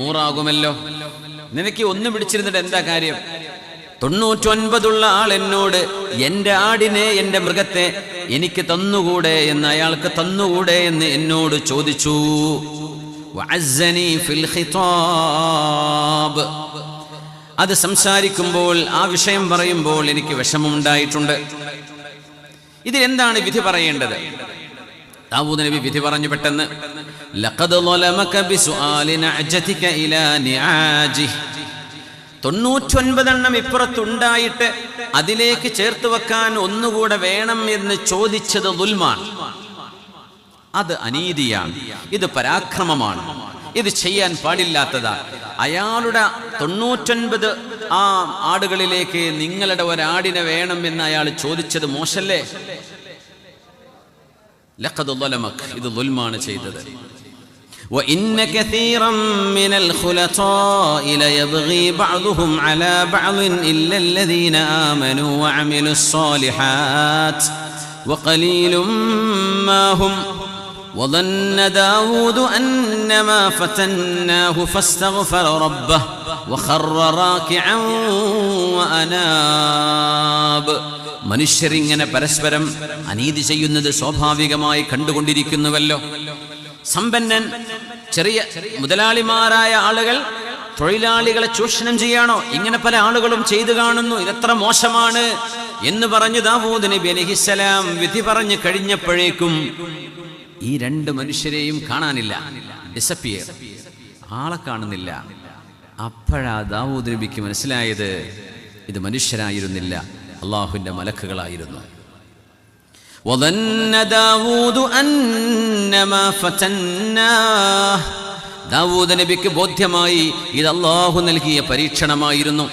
100 നിനക്ക് ഒന്ന് പിടിച്ചിരുന്നിട്ട് എന്താ കാര്യം? 99 ആൾ എന്നോട് എൻ്റെ ആടിനെ, എൻ്റെ മൃഗത്തെ എനിക്ക് തന്നുകൂടെ എന്ന്, അയാൾക്ക് തന്നുകൂടെ എന്ന് എന്നോട് ചോദിച്ചു. വഅസ്സനി ഫിൽ ഖിതാബ്, അത് സംസാരിക്കുമ്പോൾ, ആ വിഷയം പറയുമ്പോൾ എനിക്ക് വിഷമമുണ്ടായിട്ടുണ്ട്. ഇതിലെന്താണ് വിധി പറയേണ്ടത്? ദാവൂദ് നബി വിധി പറഞ്ഞു പെട്ടെന്ന്. ലഖദ് ളലമക ബിസുആലി നഅജതിക ഇലാ നിആജിഹി, 99 ഇപ്പുറത്തുണ്ടായിട്ട് അതിലേക്ക് ചേർത്ത് വെക്കാൻ ഒന്നുകൂടെ വേണം എന്ന് ചോദിച്ചത് ദുൽമാണ്. അത് അനീതിയാണ്, ഇത് പരാക്രമമാണ്, ഇത് ചെയ്യാൻ പാടില്ലാത്തതാണ്. അയാളുടെ 99 ആ ആടുകളിലേക്ക് നിങ്ങളുടെ ഒരാടിനെ വേണം എന്ന് അയാൾ ചോദിച്ചത് മോശല്ലേ? ലഖദ് ളലമക, ഇത് ദുൽമാണ് ചെയ്തത്. وإن كثيرا من الخلطاء ليبغي بعضهم على بعض إلا الذين آمنوا وعملوا الصالحات وقليل ما هم وظن داود أنما فتناه فاستغفر ربه وخر راكعا وأناب. മനുഷ്യരിങ്ങനെ പരസ്പരം അനീതി ചെയ്യുന്നത് സ്വാഭാവികമായി കണ്ടുകൊണ്ടിരിക്കുന്നുവല്ലോ. സമ്പന്നൻ, ചെറിയ മുതലാളിമാരായ ആളുകൾ തൊഴിലാളികളെ ചൂഷണം ചെയ്യാണോ? ഇങ്ങനെ പല ആളുകളും ചെയ്തു കാണുന്നു. ഇതെത്ര മോശമാണ് എന്ന് പറഞ്ഞു ദാവൂദ് നബി അലൈഹിസ്സലാം വിധി പറഞ്ഞു കഴിഞ്ഞപ്പോഴേക്കും ഈ 2 മനുഷ്യരെയും കാണാനില്ല, ഡിസപ്പിയർ, ആളെ കാണുന്നില്ല. അപ്പോഴാ ദാവൂദ് നബിക്ക് മനസ്സിലായത് ഇത് മനുഷ്യരായിരുന്നില്ല, അള്ളാഹുവിന്റെ മലക്കുകളായിരുന്നു. وظن داود أنما فتناه, ദാവൂദ് നബിക്ക് ബോധ്യമായി ഇത് അള്ളാഹു നൽകിയ പരീക്ഷണമായിരുന്നു.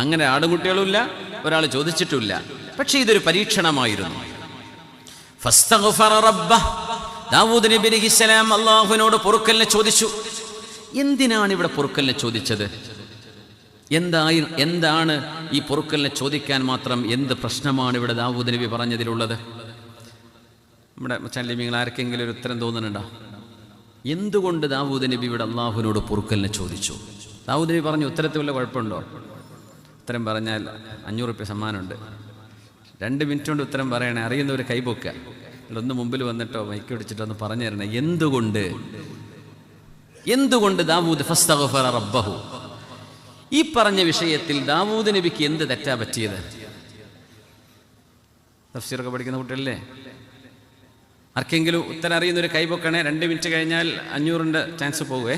അങ്ങനെ ആടുകുട്ടികളുമില്ല, ഒരാൾ ചോദിച്ചിട്ടില്ല, പക്ഷെ ഇതൊരു പരീക്ഷണമായിരുന്നു. ഫസ്തഗ്ഫറ റബ്ബഹ്, ദാവൂദ് നബി അലൈഹിസ്സലാം അള്ളാഹുവിനോട് പൊറുക്കലിനെ ചോദിച്ചു. എന്തിനാണ് ഇവിടെ പൊറുക്കലിനെ ചോദിച്ചത്? എന്താണ് ഈ പൊറുക്കലിനെ ചോദിക്കാൻ മാത്രം എന്ത് പ്രശ്നമാണ് ഇവിടെ ദാവൂദ് നബി പറഞ്ഞതിലുള്ളത്? നമ്മുടെ ചാനലിൽ ആർക്കെങ്കിലും ഒരു ഉത്തരം തോന്നുന്നുണ്ടോ? എന്തുകൊണ്ട് ദാവൂദ് നബി ഇവിടെ അള്ളാഹുവിനോട് പൊറുക്കലിനെ ചോദിച്ചു? ദാവൂദ് നബി പറഞ്ഞു ഉത്തരത്തിൽ വല്ല കുഴപ്പമുണ്ടോ? ഉത്തരം പറഞ്ഞാൽ 500 രൂപ സമ്മാനമുണ്ട്. 2 മിനിറ്റ് കൊണ്ട് ഉത്തരം പറയണേ. അറിയുന്നവർ കൈപൊക്കുക, ഒന്ന് മുമ്പിൽ വന്നിട്ടോ മൈക്ക് പിടിച്ചിട്ടോ ഒന്ന് പറഞ്ഞു തരണേ. എന്തുകൊണ്ട് ദാവൂദ് ഫസ്തഗ്ഫറ റബ്ബഹു, ഈ പറഞ്ഞ വിഷയത്തിൽ ദാവൂദ് നബിക്ക് എന്ത് തെറ്റാ പറ്റിയത്? തഫ്സീറൊക്കെ പഠിക്കുന്ന കുട്ടികളല്ലേ? ആർക്കെങ്കിലും ഉത്തരം അറിയുന്നൊരു കൈപൊക്കണേ. 2 മിനിറ്റ് കഴിഞ്ഞാൽ 500ന്റെ ചാൻസ് പോകുവേ.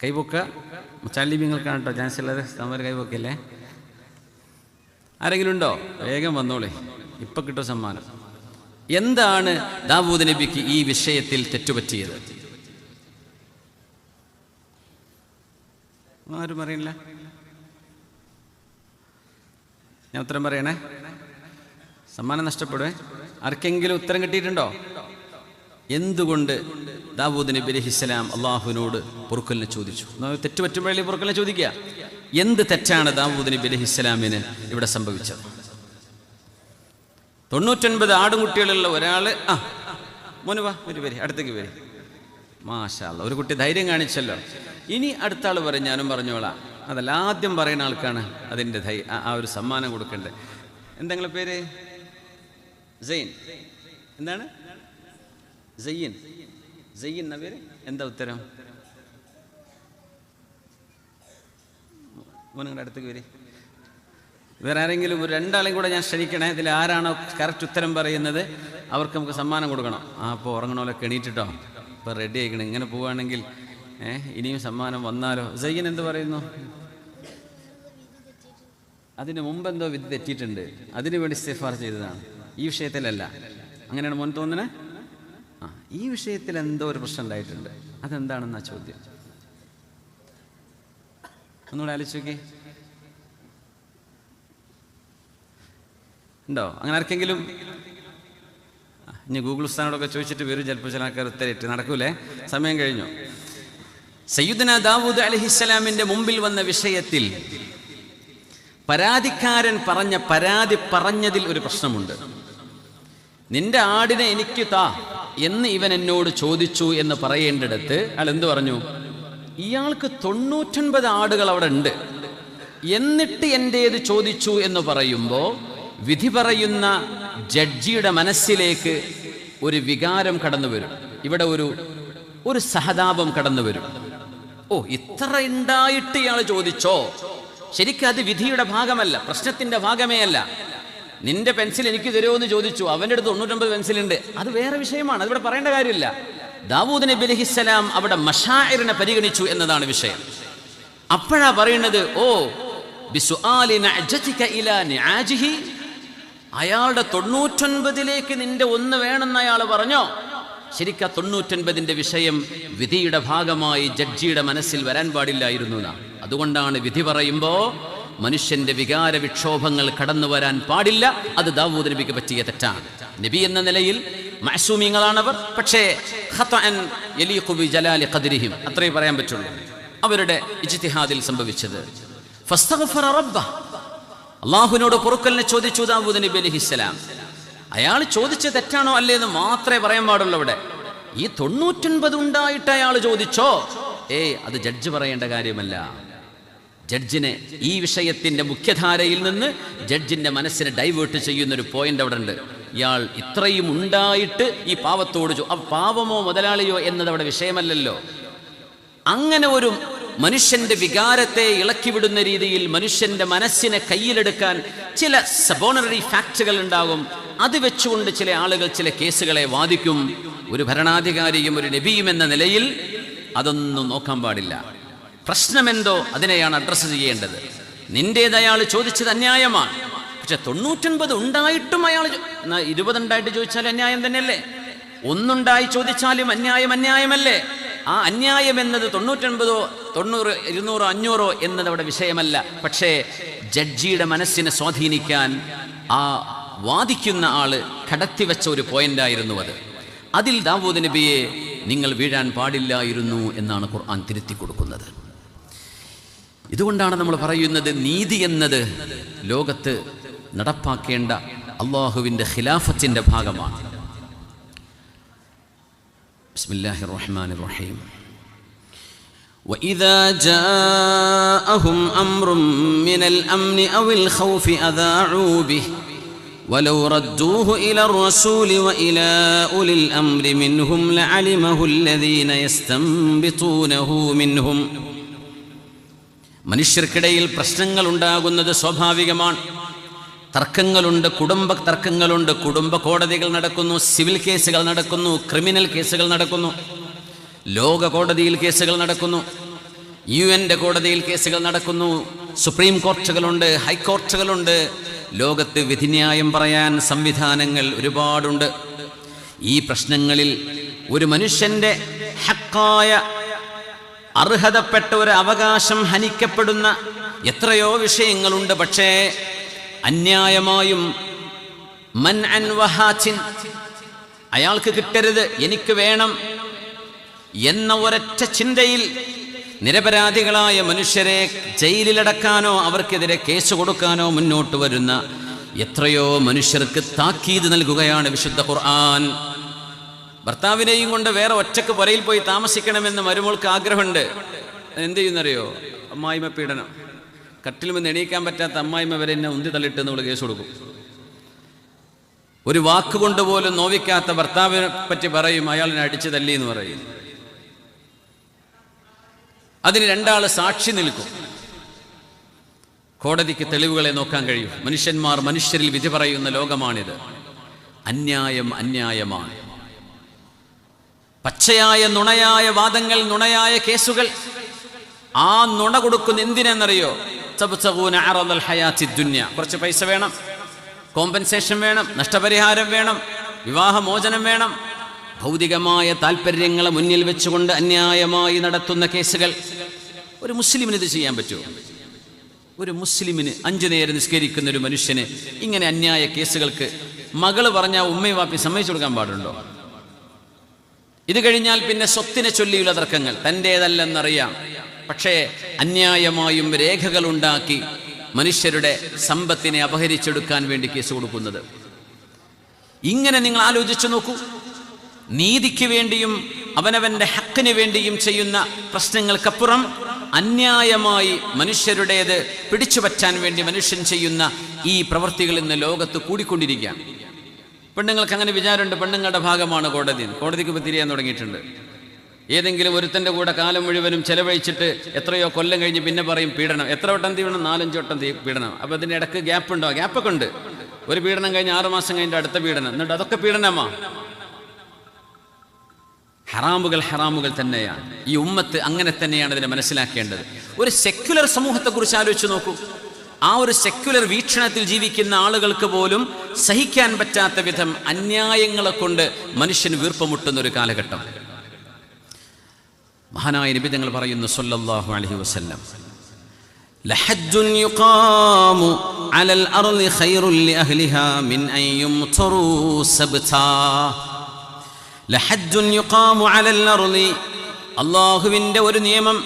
കൈപൊക്ക ചാലിമ്യങ്ങൾക്കാണ് കേട്ടോ ചാൻസ് ഉള്ളത്. സമ്മാനം കൈപൊക്കല്ലേ? ആരെങ്കിലും ഉണ്ടോ? വേഗം വന്നോളേ, ഇപ്പൊ കിട്ടും സമ്മാനം. എന്താണ് ദാവൂദ് നബിക്ക് ഈ വിഷയത്തിൽ തെറ്റുപറ്റിയത്? ആരും അറിയില്ല. ഞാൻ ഉത്തരം പറയണേ, സമ്മാനം നഷ്ടപ്പെടുവേ. ആർക്കെങ്കിലും ഉത്തരം കിട്ടിയിട്ടുണ്ടോ? എന്തുകൊണ്ട് ദാവൂദ് നബി അലൈഹിസ്സലാം അള്ളാഹുവിനോട് പൊറുക്കലിനെ ചോദിച്ചു? തെറ്റ് പറ്റുമ്പോഴേ പൊറുക്കലിനെ ചോദിക്കുക. എന്ത് തെറ്റാണ് ദാവൂദ് നബി അലൈഹിസ്സലാമിന് ഇവിടെ സംഭവിച്ചത്? 99 ആടുകുട്ടികളുള്ള ഒരാള്, മോനുവാ ഒരു പേര് അടുത്തേക്ക് പേര്, മാഷാ അല്ലാഹ്, ഒരു കുട്ടി ധൈര്യം കാണിച്ചല്ലോ. ഇനി അടുത്ത ആൾ പറയും, ഞാനും പറഞ്ഞോളാം. അതല്ല, ആദ്യം പറയുന്ന ആൾക്കാണ് അതിൻ്റെ ആ ഒരു സമ്മാനം കൊടുക്കേണ്ടത്. എന്തെങ്കിലും പേര്? സൈൻ. എന്താണ്? സയ്യിൻ. സയ്യിൻ എന്ന പേര്. എന്താ ഉത്തരം? നിങ്ങളുടെ അടുത്തേക്ക് വരെ. വേറെ ആരെങ്കിലും ഒരു 2 ആളെയും കൂടെ ഞാൻ ക്ഷണിക്കണേ. ഇതിൽ ആരാണോ കറക്റ്റ് ഉത്തരം പറയുന്നത് അവർക്ക് നമുക്ക് സമ്മാനം കൊടുക്കണം. അപ്പോൾ ഉറങ്ങണമല്ലോ, എണീറ്റിട്ടോ, ഇപ്പോൾ റെഡി ആയിക്കണം. ഇങ്ങനെ പോവുകയാണെങ്കിൽ ഇനിയും സമ്മാനം വന്നാലോ. സയ്യൻ എന്ത് പറയുന്നു? അതിന് മുമ്പ് എന്തോ വിധി തെറ്റിയിട്ടുണ്ട്, അതിനു വേണ്ടി ഇസ്തിഗ്ഫാർ ചെയ്തതാണ്. ഈ വിഷയത്തിലല്ല. അങ്ങനെയാണ് മോൻ തോന്നുന്നത്? ഈ വിഷയത്തിൽ എന്തോ ഒരു പ്രശ്നം ഉണ്ടായിട്ടുണ്ട്. അതെന്താണെന്നാ ചോദ്യം. ഒന്നുകൂടെ ആലോചിച്ച് നോക്കി. ഉണ്ടോ അങ്ങനെ ആർക്കെങ്കിലും? ഇനി ഗൂഗിൾ ഉസ്താനോടൊക്കെ ചോദിച്ചിട്ട് വരും, ചിലപ്പോൾ ചില ആൾക്കാർ ഉത്തരേറ്റ്. നടക്കൂലേ? സമയം കഴിഞ്ഞു. സയ്യിദുനാ ദാവൂദ് അലൈഹിസ്സലാമിന്റെ മുമ്പിൽ വന്ന വിഷയത്തിൽ പരാതിക്കാരൻ പരാതി പറഞ്ഞതിൽ ഒരു പ്രശ്നമുണ്ട്. നിന്റെ ആടിനെ എനിക്ക് താ എന്ന് ഇവൻ എന്നോട് ചോദിച്ചു എന്ന് പറയേണ്ടിടത്ത് അയാൾ എന്ത് പറഞ്ഞു? ഇയാൾക്ക് 99 ആടുകൾ അവിടെ ഉണ്ട്, എന്നിട്ട് എൻ്റേത് ചോദിച്ചു എന്ന് പറയുമ്പോൾ വിധി പറയുന്ന ജഡ്ജിയുടെ മനസ്സിലേക്ക് ഒരു വികാരം കടന്നു വരും. ഇവിടെ ഒരു സഹതാപം കടന്നു വരും. ഓ, ഇത്ര ഉണ്ടായിട്ട് ഇയാൾ ചോദിച്ചോ? ശരിക്കും അത് വിധിയുടെ ഭാഗമല്ല, പ്രശ്നത്തിന്റെ ഭാഗമേ അല്ല. നിന്റെ പെൻസിൽ എനിക്ക് തരുമോ എന്ന് ചോദിച്ചു, അവൻ്റെ അടുത്ത് 99 പെൻസിലുണ്ട്, അത് വേറെ വിഷയമാണ്, അതിവിടെ പറയേണ്ട കാര്യമില്ല. ദാവൂദ് നബി അലൈഹിസ്സലാം അവിടെ മശാഇറിനെ പരിഗണിച്ചു എന്നതാണ് വിഷയം. അപ്പോഴാ പറയുന്നത്, ഓ ബിസുആലി നഅജതിക ഇലാ നിആജിഹി, അയാളുടെ 99ലേക്ക് നിന്റെ ഒന്ന് വേണമെന്ന് അയാൾ പറഞ്ഞോ? ശരിക്കും 99ന്റെ വിഷയം വിധിയുടെ ഭാഗമായി ജഡ്ജിയുടെ മനസ്സിൽ വരാൻ പാടില്ലായിരുന്നു എന്നാണ്. അതുകൊണ്ടാണ് വിധി പറയുമ്പോൾ മനുഷ്യന്റെ വികാര വിക്ഷോഭങ്ങൾ കടന്നു വരാൻ പാടില്ല. അത് ദാവൂദ് നബിക്ക് പറ്റിയ തെറ്റാണ്. നബി എന്ന നിലയിൽ മഅസൂമിങ്ങളാണവർ, പക്ഷേ ഖതഅൻ യലീഖു ബിജലാലി ഖദ്രിഹിം, അത്രേ പറയാൻ പറ്റുള്ളൂ. അവരുടെ ഇജ്തിഹാദിൽ സംഭവിച്ചത്. ഫസ്തഗ്ഫറ റബ്ബഹ്, അല്ലാഹുവിനോട് പൊറുക്കലിനെ ചോദിച്ചു ദാവൂദ് നബി അലൈഹിസ്സലാം. അയാൾ ചോദിച്ച തെറ്റാണോ അല്ലേ എന്ന് മാത്രമേ പറയാൻ പാടുള്ളൂ. അവിടെ ഈ 99 ഉണ്ടായിട്ട് അയാൾ ചോദിച്ചോ? അത് ജഡ്ജ് പറയേണ്ട കാര്യമല്ല. ജഡ്ജിനെ ഈ വിഷയത്തിന്റെ മുഖ്യധാരയിൽ നിന്ന് ജഡ്ജിന്റെ മനസ്സിനെ ഡൈവേർട്ട് ചെയ്യുന്നൊരു പോയിന്റ് അവിടെ ഉണ്ട്. ഇയാൾ ഇത്രയും ഉണ്ടായിട്ട് ഈ പാവത്തോട് പാവമോ മുതലാളിയോ എന്നത് അവിടെ വിഷയമല്ലല്ലോ. അങ്ങനെ ഒരു മനുഷ്യന്റെ വികാരത്തെ ഇളക്കിവിടുന്ന രീതിയിൽ മനുഷ്യന്റെ മനസ്സിനെ കയ്യിലെടുക്കാൻ ചില സബോണറി ഫാക്റ്റുകൾ ഉണ്ടാകും. അത് വെച്ചുകൊണ്ട് ചില ആളുകൾ ചില കേസുകളെ വാദിക്കും. ഒരു ഭരണാധികാരിയും ഒരു നബിയും എന്ന നിലയിൽ അതൊന്നും നോക്കാൻ പാടില്ല. പ്രശ്നമെന്തോ അതിനെയാണ് അഡ്രസ്സ് ചെയ്യേണ്ടത്. നിന്റേത് അയാൾ ചോദിച്ചത് അന്യായമാണ്, പക്ഷെ 99 ഉണ്ടായിട്ടും അയാൾ 20 ഉണ്ടായിട്ട് ചോദിച്ചാൽ അന്യായം തന്നെയല്ലേ? ഒന്നുണ്ടായി ചോദിച്ചാലും അന്യായമല്ലേ? ആ അന്യായം എന്നത് 99, 90, 200, 500 എന്നത് അവിടെ വിഷയമല്ല. പക്ഷേ ജഡ്ജിയുടെ മനസ്സിനെ സ്വാധീനിക്കാൻ ആ വാദിക്കുന്ന ആള് കടത്തിവെച്ച ഒരു പോയിന്റായിരുന്നു അത്. അതിൽ ദാവൂദ് നബിയെ നിങ്ങൾ വീഴാൻ പാടില്ലായിരുന്നു എന്നാണ് ഖുർആൻ തിരുത്തി കൊടുക്കുന്നത്. ഇതുകൊണ്ടാണ് നമ്മൾ പറയുന്നത്, നീതി എന്നത് ലോകത്ത് നടപ്പാക്കേണ്ട അള്ളാഹുവിൻ്റെ ഖിലാഫത്തിന്റെ ഭാഗമാണ്. ബിസ്മില്ലാഹിർ റഹ്മാനിർ റഹീം. وإذا جاءهم أمر من الأمن أو الخوف أذاعوا به ولو ردوه إلى الرسول وإلى أولي الأمر منهم لعلمه الذين يستنبطونه منهم. മനുഷ്യർക്കിടയിൽ പ്രശ്നങ്ങൾ ഉണ്ടാകുന്നത് സ്വാഭാവികമാണ്. തർക്കങ്ങളുണ്ട്, കുടുംബ തർക്കങ്ങളുണ്ട്, കുടുംബ കോടതികൾ നടക്കുന്നു, സിവിൽ കേസുകൾ നടക്കുന്നു, ക്രിമിനൽ കേസുകൾ നടക്കുന്നു, ലോക കോടതിയിൽ കേസുകൾ നടക്കുന്നു, UN കോടതിയിൽ കേസുകൾ നടക്കുന്നു, സുപ്രീം കോർട്ടുകളുണ്ട്, ഹൈക്കോർട്ടുകളുണ്ട്. ലോകത്ത് വിധിന്യായം പറയാൻ സംവിധാനങ്ങൾ ഒരുപാടുണ്ട്. ഈ പ്രശ്നങ്ങളിൽ ഒരു മനുഷ്യന്റെ ഹക്കായ അർഹതപ്പെട്ട ഒരു അവകാശം ഹനിക്കപ്പെടുന്ന എത്രയോ വിഷയങ്ങളുണ്ട്. പക്ഷേ അന്യായമായും മൻഅൻ വഹാത്തിൻ, അയാൾക്ക് കിട്ടരുത് എനിക്ക് വേണം എന്ന ഒരൊറ്റ ചിന്തയിൽ നിരപരാധികളായ മനുഷ്യരെ ജയിലിലടക്കാനോ അവർക്കെതിരെ കേസ് കൊടുക്കാനോ മുന്നോട്ട് വരുന്ന എത്രയോ മനുഷ്യർക്ക് താക്കീത് നൽകുകയാണ് വിശുദ്ധ ഖുർആൻ. ഭർത്താവിനെയും കൊണ്ട് വേറെ ഒറ്റക്ക് പുരയിൽ പോയി താമസിക്കണമെന്ന് മരുമോൾക്ക് ആഗ്രഹമുണ്ട്. എന്ത് ചെയ്യുന്നറിയോ? അമ്മായിമ്മ പീഡനം. കട്ടിൽ നിന്ന് എണീക്കാൻ പറ്റാത്ത അമ്മായിമ്മ വരെ എന്നെ ഉന്തി തള്ളിട്ട് നമ്മൾ കേസ് കൊടുക്കും. ഒരു വാക്കുകൊണ്ട് പോലും നോവിക്കാത്ത ഭർത്താവിനെ പറ്റി പറയും, അയാളിനെ അടിച്ചു തല്ലി എന്ന് പറയും. അതിന് 2 ആൾ സാക്ഷി നിൽക്കും. കോടതിക്ക് തെളിവുകളെ നോക്കാൻ കഴിയും. മനുഷ്യന്മാർ മനുഷ്യരിൽ വിധി പറയുന്ന ലോകമാണിത്. അന്യായം അന്യായമാണ്. പച്ചയായ നുണയായ വാദങ്ങൾ, നുണയായ കേസുകൾ. ആ നുണ കൊടുക്കുന്ന എന്തിനെന്നറിയോ? കുറച്ച് പൈസ വേണം, കോമ്പൻസേഷൻ വേണം, നഷ്ടപരിഹാരം വേണം, വിവാഹമോചനം വേണം. ഭൗതികമായ താല്പര്യങ്ങളെ മുന്നിൽ വെച്ചുകൊണ്ട് അന്യായമായി നടത്തുന്ന കേസുകൾ. ഒരു മുസ്ലിമിന് ഇത് ചെയ്യാൻ പറ്റുമോ? ഒരു മുസ്ലിമിന് 5 നേരം നിസ്കരിക്കുന്ന ഒരു മനുഷ്യന് ഇങ്ങനെ അന്യായ കേസുകൾക്ക് മകള് പറഞ്ഞാൽ ഉമ്മയും വാപ്പി സമ്മതിച്ചു കൊടുക്കാൻ പാടുണ്ടോ? ഇത് കഴിഞ്ഞാൽ പിന്നെ സ്വത്തിനെ ചൊല്ലിയുള്ള തർക്കങ്ങൾ. തൻ്റേതല്ലെന്നറിയാം, പക്ഷേ അന്യായമായും രേഖകൾ ഉണ്ടാക്കി മനുഷ്യരുടെ സമ്പത്തിനെ അപഹരിച്ചെടുക്കാൻ വേണ്ടി കേസ് കൊടുക്കുന്നത്. ഇങ്ങനെ നിങ്ങൾ ആലോചിച്ചു നോക്കൂ. നീതിക്ക് വേണ്ടിയും അവനവൻ്റെ ഹക്കിന് വേണ്ടിയും ചെയ്യുന്ന പ്രശ്നങ്ങൾക്കപ്പുറം അന്യായമായി മനുഷ്യരുടേത് പിടിച്ചുപറ്റാൻ വേണ്ടി മനുഷ്യൻ ചെയ്യുന്ന ഈ പ്രവൃത്തികൾ ഇന്ന് ലോകത്ത് കൂടിക്കൊണ്ടിരിക്കുകയാണ്. പെണ്ണുങ്ങൾക്ക് അങ്ങനെ വിചാരമുണ്ട്, പെണ്ണുങ്ങളുടെ ഭാഗമാണ് കോടതിക്ക് ഇപ്പോൾ തിരിയാൻ തുടങ്ങിയിട്ടുണ്ട്. ഏതെങ്കിലും ഒരുത്തൻ്റെ കൂടെ കാലം മുഴുവനും ചെലവഴിച്ചിട്ട് എത്രയോ കൊല്ലം കഴിഞ്ഞ് പിന്നെ പറയും പീഡനം. എത്ര വട്ടം തീവണം? 4-5 വട്ടം പീഡനം. അപ്പോൾ അതിൻ്റെ ഇടയ്ക്ക് ഗ്യാപ്പുണ്ടോ? ഗ്യാപ്പൊക്കെ ഉണ്ട്. ഒരു പീഡനം കഴിഞ്ഞ് 6 മാസം കഴിഞ്ഞിട്ട് അടുത്ത പീഡനം. എന്നിട്ട് അതൊക്കെ പീഡനമാ. ഹറാമുകൾ തന്നെയാണ്. ഈ ഉമ്മത്ത് അങ്ങനെ തന്നെയാണ് ഇതിനെ മനസ്സിലാക്കേണ്ടത്. ഒരു സെക്യുലർ സമൂഹത്തെക്കുറിച്ച് ആലോചിച്ച് നോക്കൂ. ആ ഒരു സെക്യുലർ വീക്ഷണത്തിൽ ജീവിക്കുന്ന ആളുകൾക്ക് പോലും സഹിക്കാൻ പറ്റാത്ത വിധം അന്യായങ്ങളെ കൊണ്ട് മനുഷ്യൻ വീർപ്പമുട്ടുന്ന ഒരു കാലഘട്ടം. മഹാനായ നബി തങ്ങൾ പറയുന്നു സല്ലല്ലാഹു അലൈഹി വസല്ലം, ലഹജ്ജുൻ യുഖാമു അലൽ അർളി ഖൈറുൻ ലിഅഹ്ലിഹാ മിൻ അൻ യുംതറൂ സബ്താ. ലഹജ്ജുൻ യുഖാമു അലൽ അർളി, അല്ലാഹുവിൻ്റെ ഒരു നിയമം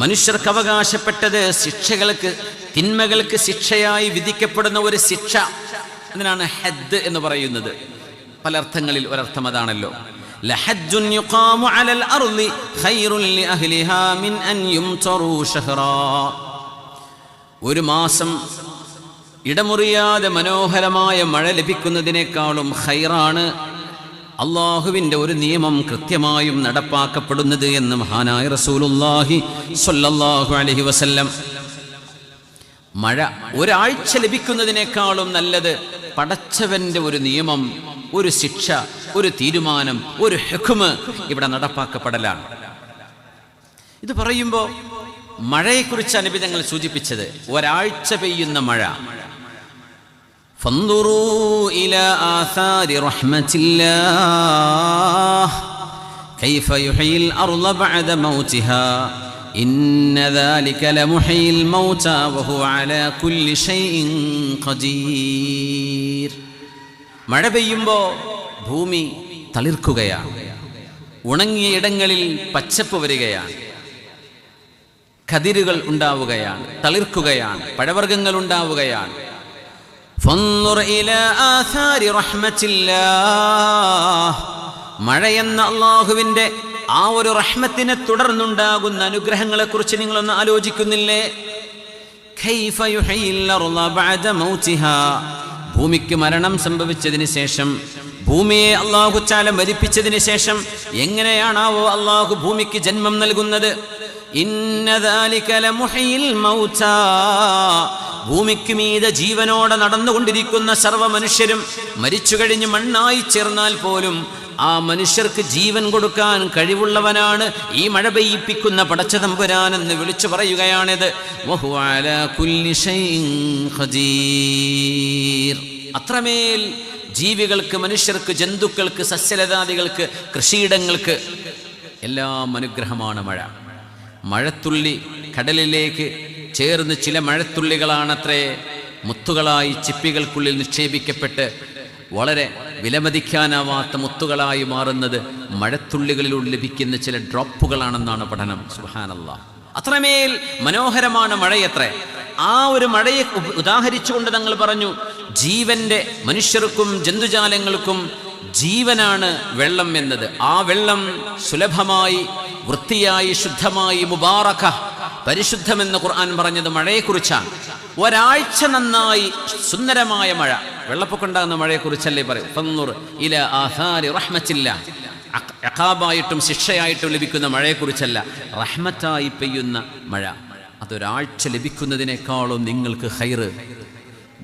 മനുഷ്യർക്ക് അവകാശപ്പെട്ടത് ശിക്ഷകൾക്ക്, തിന്മകൾക്ക് ശിക്ഷയായി വിധിക്കപ്പെടുന്ന ഒരു ശിക്ഷ. അതിനാണ് ഹദ് എന്ന് പറയുന്നത്. പല അർത്ഥങ്ങളിൽ ഒരർത്ഥം അതാണല്ലോ. ലഹജ്ജുൻ യുഖാമു അലൽ അർളി ഖൈറുൻ ലിഅഹ്ലിഹാ മിൻ അൻ യുംതറൂ ശഹ്റാ. ഒരു മാസം ഇടമുറിയാതെ മനോഹരമായ മഴ ലഭിക്കുന്നതിനേക്കാളും ഖൈറാണ് അള്ളാഹുവിൻ്റെ ഒരു നിയമം കൃത്യമായും നടപ്പാക്കപ്പെടുന്നത് എന്ന് മഹാനായ റസൂലുള്ളാഹി സ്വല്ലല്ലാഹു അലൈഹി വസല്ലം. മഴ ഒരാഴ്ച ലഭിക്കുന്നതിനേക്കാളും നല്ലത് പടച്ചവൻ്റെ ഒരു നിയമം, ഒരു ശിക്ഷ, ഒരു തീരുമാനം, ഒരു ഹുക്മ് ഇവിടെ നടപ്പാക്കപ്പെടലാണ്. ഇത് പറയുമ്പോൾ മഴയെക്കുറിച്ച് നബി തങ്ങൾ സൂചിപ്പിച്ചത് ഒരാഴ്ച പെയ്യുന്ന മഴ. ഫൻദുറൂ ഇലാ ആസാരി റഹ്മത്തില്ലാഹ് കൈഫ യുഹ്യിൽ അർള ബഅദ മൗതിഹാ ഇന്ന ദാലിക ലമുഹ്യിൽ മൗതാ വഹുവ അലാ കുല്ലി ഷൈഇൻ ഖദീർ. മഴ പെയ്യുമ്പോൾ ഭൂമി തളിർക്കുകയാണ്, ഉണങ്ങിയ ഇടങ്ങളിൽ പച്ചപ്പ് വരികയാണ്, കതിരുകൾ ഉണ്ടാവുകയാണ്, തളിർക്കുകയാണ്, പഴവർഗ്ഗങ്ങൾ ഉണ്ടാവുകയാണ്. ഫൻദുർ ഇലാ ആസാരി റഹ്മത്തില്ലാഹ്, മഴയെന്ന അല്ലാഹുവിൻ്റെ ആ ഒരു റഹ്മത്തിനെ തുടർന്നുണ്ടാകുന്ന അനുഗ്രഹങ്ങളെക്കുറിച്ച് നിങ്ങളൊന്ന് ആലോചിക്കുന്നില്ലേ? കൈഫ യുഹ്യിൽ അർള ബഅദ മൗതിഹാ, ഭൂമിക്ക് മരണം സംഭവിച്ചതിന് ശേഷം, ഭൂമിയെ അല്ലാഹു തആല മരിപ്പിച്ചതിന് ശേഷം എങ്ങനെയാണാവോ അല്ലാഹു ഭൂമിക്ക് ജന്മം നൽകുന്നത്? ഇന്ന ദാലിക ലമുഹ്യിൽ മൗതാ, ഭൂമിക്ക് മീതെ ജീവനോടെ നടന്നുകൊണ്ടിരിക്കുന്ന സർവ്വ മനുഷ്യരും മരിച്ചു കഴിഞ്ഞ് മണ്ണായി ചേർന്നാൽ പോലും ആ മനുഷ്യർക്ക് ജീവൻ കൊടുക്കാൻ കഴിവുള്ളവനാണ് ഈ മഴ പെയ്യിപ്പിക്കുന്ന പടച്ചതമ്പുരാനെന്ന് വിളിച്ചു പറയുകയാണിത്. വഹുവ അലാ കുല്ലി ഷൈഇൻ ഖദീർ. അത്രമേൽ ജീവികൾക്ക്, മനുഷ്യർക്ക്, ജന്തുക്കൾക്ക്, സസ്യലതാദികൾക്ക്, കൃഷിയിടങ്ങൾക്ക് എല്ലാം അനുഗ്രഹമാണ് മഴ. മഴത്തുള്ളി കടലിലേക്ക് ചേർന്ന് ചില മഴത്തുള്ളികളാണത്രേ മുത്തുകളായി ചിപ്പികൾക്കുള്ളിൽ നിക്ഷേപിക്കപ്പെട്ട് വളരെ വിലമതിക്കാനാവാത്ത മുത്തുകളായി മാറുന്നത് മഴത്തുള്ളികളിലൂടെ ലഭിക്കുന്ന ചില ഡ്രോപ്പുകളാണെന്നാണ് പഠനം. സുബ്ഹാനല്ലാഹ്, അത്രമേൽ മനോഹരമാണ് മഴയത്രേ. ആ ഒരു മഴയെ ഉദാഹരിച്ചുകൊണ്ട് തങ്ങൾ പറഞ്ഞു, ജീവന്റെ, മനുഷ്യർക്കും ജന്തുജാലങ്ങൾക്കും ജീവനാണ് വെള്ളം എന്നത്. ആ വെള്ളം സുലഭമായി, വൃത്തിയായി, ശുദ്ധമായി, മുബാറക, പരിശുദ്ധമെന്ന് ഖുർആൻ പറഞ്ഞത് മഴയെക്കുറിച്ചാണ്. ഒരാഴ്ച നന്നായി സുന്ദരമായ മഴ, വെള്ളപ്പൊക്കം ഉണ്ടാകുന്ന മഴയെക്കുറിച്ചല്ലേ പറയും. ഫൻദുർ ഇലാ ആസാരി റഹ്മത്തില്ലാഹ്, അഖാബായിട്ടും ശിക്ഷയായിട്ടും ലഭിക്കുന്ന മഴയെക്കുറിച്ചല്ല, റഹ്മത്തായി പെയ്യുന്ന മഴ. അതൊരാഴ്ച ലഭിക്കുന്നതിനേക്കാളും നിങ്ങൾക്ക് ഖൈറ്,